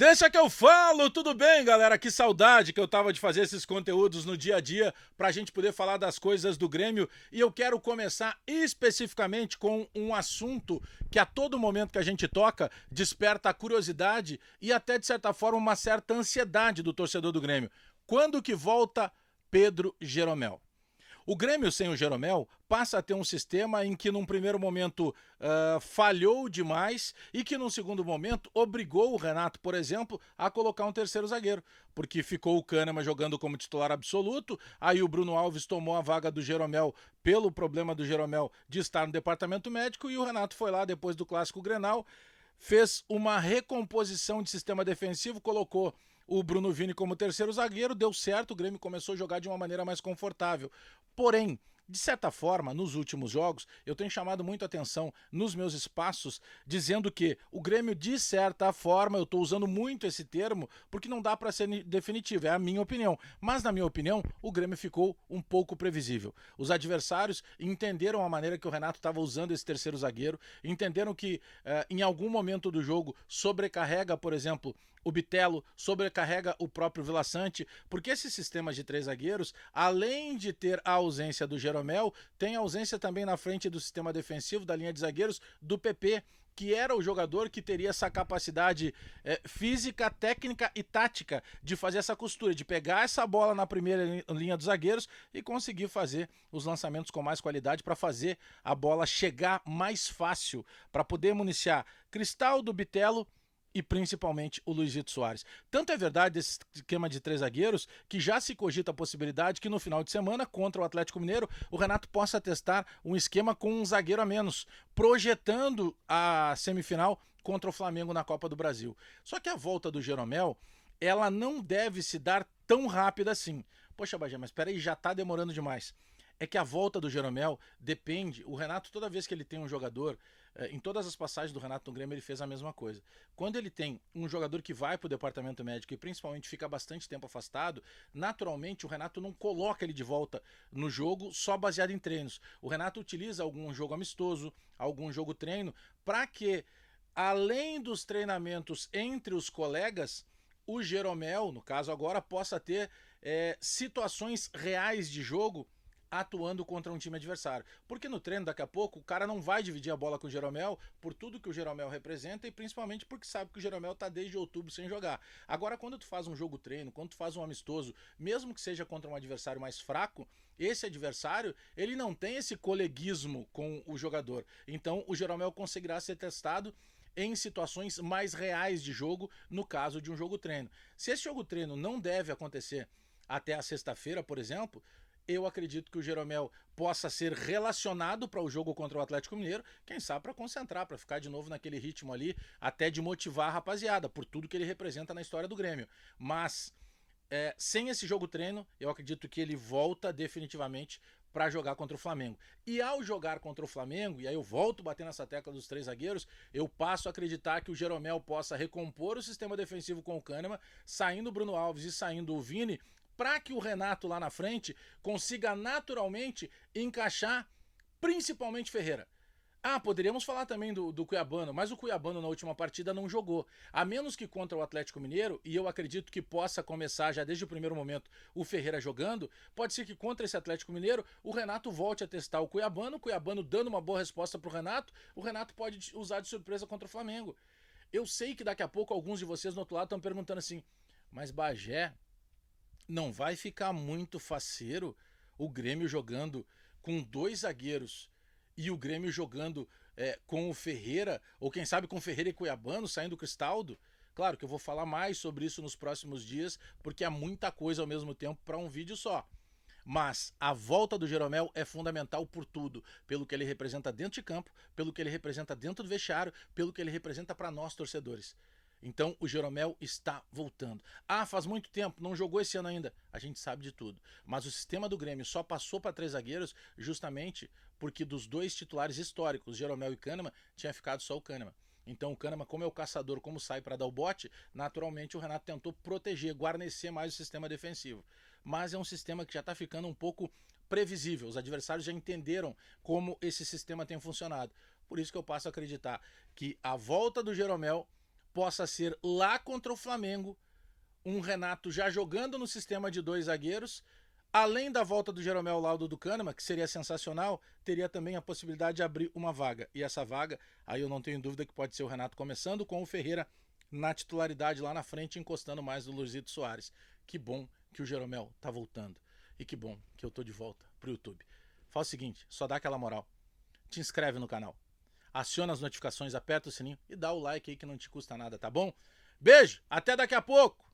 Deixa que eu falo, tudo bem, galera? Que saudade que eu tava de fazer esses conteúdos no dia a dia pra gente poder falar das coisas do Grêmio. E eu quero começar especificamente com um assunto que a todo momento que a gente toca desperta a curiosidade e até de certa forma uma certa ansiedade do torcedor do Grêmio. Quando que volta Pedro Jeromel? O Grêmio sem o Jeromel passa a ter um sistema em que num primeiro momento falhou demais e que num segundo momento obrigou o Renato, por exemplo, a colocar um terceiro zagueiro, porque ficou o Kahneman jogando como titular absoluto, aí o Bruno Alves tomou a vaga do Jeromel pelo problema do Jeromel de estar no departamento médico e o Renato foi lá depois do Clássico Grenal, fez uma recomposição de sistema defensivo, colocou o Bruno Vini como terceiro zagueiro, deu certo, o Grêmio começou a jogar de uma maneira mais confortável. Porém, de certa forma, nos últimos jogos, eu tenho chamado muito atenção nos meus espaços, dizendo que o Grêmio, de certa forma, eu estou usando muito esse termo, porque não dá para ser definitivo, é a minha opinião. Mas, na minha opinião, o Grêmio ficou um pouco previsível. Os adversários entenderam a maneira que o Renato estava usando esse terceiro zagueiro, entenderam que em algum momento do jogo sobrecarrega, por exemplo, o Bitelo, sobrecarrega o próprio Vila Sante, porque esse sistema de três zagueiros, além de ter a ausência do Jeromel, tem ausência também na frente do sistema defensivo, da linha de zagueiros, do PP, que era o jogador que teria essa capacidade física, técnica e tática de fazer essa costura, de pegar essa bola na primeira linha dos zagueiros e conseguir fazer os lançamentos com mais qualidade para fazer a bola chegar mais fácil, para poder municiar Cristaldo, Bitelo e principalmente o Luizito Soares. Tanto é verdade desse esquema de três zagueiros que já se cogita a possibilidade que no final de semana, contra o Atlético Mineiro, o Renato possa testar um esquema com um zagueiro a menos, projetando a semifinal contra o Flamengo na Copa do Brasil. Só que a volta do Jeromel, ela não deve se dar tão rápida assim. Poxa, Bagé, mas peraí, já tá demorando demais. É que a volta do Jeromel depende. O Renato, toda vez que ele tem um jogador, em todas as passagens do Renato no Grêmio, ele fez a mesma coisa. Quando ele tem um jogador que vai para o departamento médico e principalmente fica bastante tempo afastado, naturalmente o Renato não coloca ele de volta no jogo só baseado em treinos. O Renato utiliza algum jogo amistoso, algum jogo treino, para que, além dos treinamentos entre os colegas, o Jeromel, no caso agora, possa ter situações reais de jogo atuando contra um time adversário. Porque no treino, daqui a pouco, o cara não vai dividir a bola com o Jeromel por tudo que o Jeromel representa e principalmente porque sabe que o Jeromel tá desde outubro sem jogar. Agora, quando tu faz um jogo treino, quando tu faz um amistoso, mesmo que seja contra um adversário mais fraco, esse adversário, ele não tem esse coleguismo com o jogador. Então, o Jeromel conseguirá ser testado em situações mais reais de jogo, no caso de um jogo treino. Se esse jogo treino não deve acontecer até a sexta-feira, por exemplo, eu acredito que o Jeromel possa ser relacionado para o jogo contra o Atlético Mineiro, quem sabe para concentrar, para ficar de novo naquele ritmo ali, até de motivar a rapaziada, por tudo que ele representa na história do Grêmio. Mas sem esse jogo treino, eu acredito que ele volta definitivamente para jogar contra o Flamengo. E ao jogar contra o Flamengo, e aí eu volto batendo nessa tecla dos três zagueiros, eu passo a acreditar que o Jeromel possa recompor o sistema defensivo com o Kahneman, saindo o Bruno Alves e saindo o Vini, para que o Renato lá na frente consiga naturalmente encaixar principalmente Ferreira. Ah, poderíamos falar também do Cuiabano, mas o Cuiabano na última partida não jogou. A menos que contra o Atlético Mineiro, e eu acredito que possa começar já desde o primeiro momento o Ferreira jogando, pode ser que contra esse Atlético Mineiro o Renato volte a testar o Cuiabano dando uma boa resposta para o Renato pode usar de surpresa contra o Flamengo. Eu sei que daqui a pouco alguns de vocês no outro lado estão perguntando assim, mas Bagé, não vai ficar muito faceiro o Grêmio jogando com dois zagueiros e o Grêmio jogando com o Ferreira, ou quem sabe com o Ferreira e Cuiabano, saindo o Cristaldo? Claro que eu vou falar mais sobre isso nos próximos dias, porque há muita coisa ao mesmo tempo para um vídeo só. Mas a volta do Jeromel é fundamental por tudo, pelo que ele representa dentro de campo, pelo que ele representa dentro do vestiário, pelo que ele representa para nós torcedores. Então o Jeromel está voltando. Ah, faz muito tempo, não jogou esse ano ainda. A gente sabe de tudo. Mas o sistema do Grêmio só passou para três zagueiros justamente porque dos dois titulares históricos, Jeromel e Kahneman, tinha ficado só o Kahneman. Então o Kahneman, como é o caçador, como sai para dar o bote, naturalmente o Renato tentou proteger, guarnecer mais o sistema defensivo. Mas é um sistema que já está ficando um pouco previsível. Os adversários já entenderam como esse sistema tem funcionado. Por isso que eu passo a acreditar que a volta do Jeromel possa ser lá contra o Flamengo, um Renato já jogando no sistema de 2 zagueiros, além da volta do Jeromel Laudo do Kahneman, que seria sensacional, teria também a possibilidade de abrir uma vaga. E essa vaga, aí eu não tenho dúvida que pode ser o Renato começando, com o Ferreira na titularidade lá na frente, encostando mais do Luizito Soares. Que bom que o Jeromel tá voltando. E que bom que eu tô de volta pro YouTube. Faz o seguinte, só dá aquela moral. Te inscreve no canal. Aciona as notificações, aperta o sininho e dá o like aí que não te custa nada, tá bom? Beijo, até daqui a pouco!